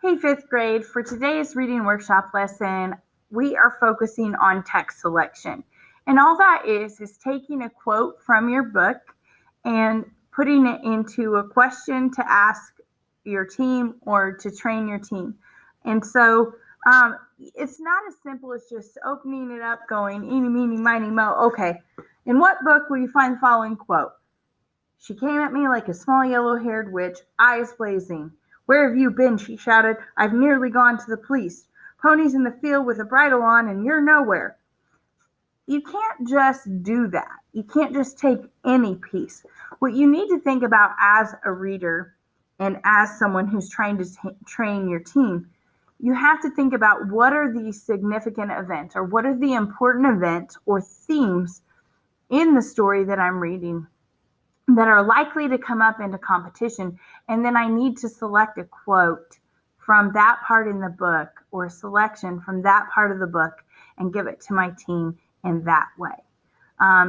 Hey, fifth grade, for today's reading workshop lesson, we are focusing on text selection. And all that is taking a quote from your book and putting it into a question to ask your team or to train your team. And so it's not as simple as just opening it up, going, eeny, meeny, miny, mo. Okay, in what book will you find the following quote? She came at me like a small yellow-haired witch, eyes blazing. "Where have you been?" she shouted. "I've nearly gone to the police. Pony's in the field with a bridle on, and you're nowhere." You can't just do that. You can't just take any piece. What you need to think about as a reader and as someone who's trying to train your team, you have to think about what are the significant events or what are the important events or themes in the story that I'm reading that are likely to come up into competition. And then I need to select a quote from that part in the book or a selection from that part of the book and give it to my team in that way.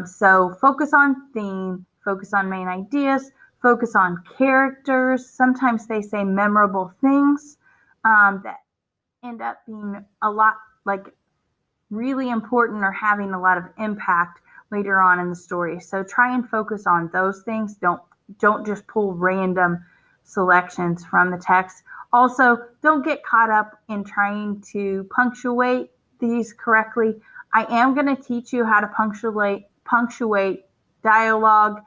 So focus on theme, focus on main ideas, focus on characters. Sometimes they say memorable things that end up being a lot like really important or having a lot of impact later on in the story. So try and focus on those things. Don't just pull random selections from the text. Also, don't get caught up in trying to punctuate these correctly. I am going to teach you how to punctuate dialogue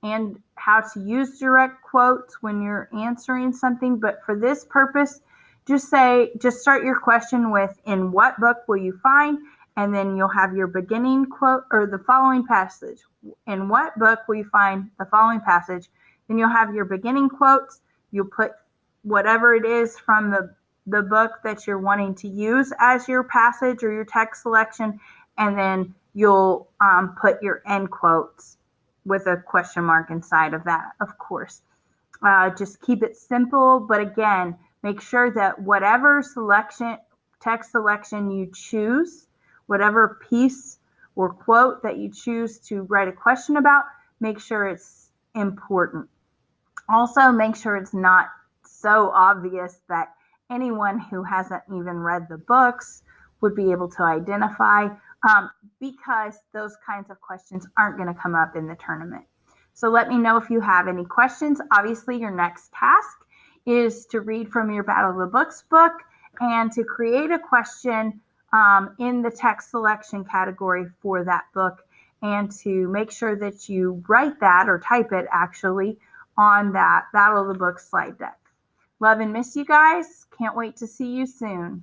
and how to use direct quotes when you're answering something, but for this purpose, just start your question with, "In what book will you find?" And then you'll have your beginning quote or the following passage. "In what book will you find the following passage?" Then you'll have your beginning quotes. You'll put whatever it is from the book that you're wanting to use as your passage or your text selection. And then you'll put your end quotes with a question mark inside of that, of course. Just keep it simple, but again, make sure that whatever text selection you choose, whatever piece or quote that you choose to write a question about, make sure it's important. Also, make sure it's not so obvious that anyone who hasn't even read the books would be able to identify, because those kinds of questions aren't going to come up in the tournament. So let me know if you have any questions. Obviously, your next task is to read from your Battle of the Books book and to create a question in the text selection category for that book, and to make sure that you write that or type it actually on that Battle of the Books slide deck. Love and miss you guys. Can't wait to see you soon.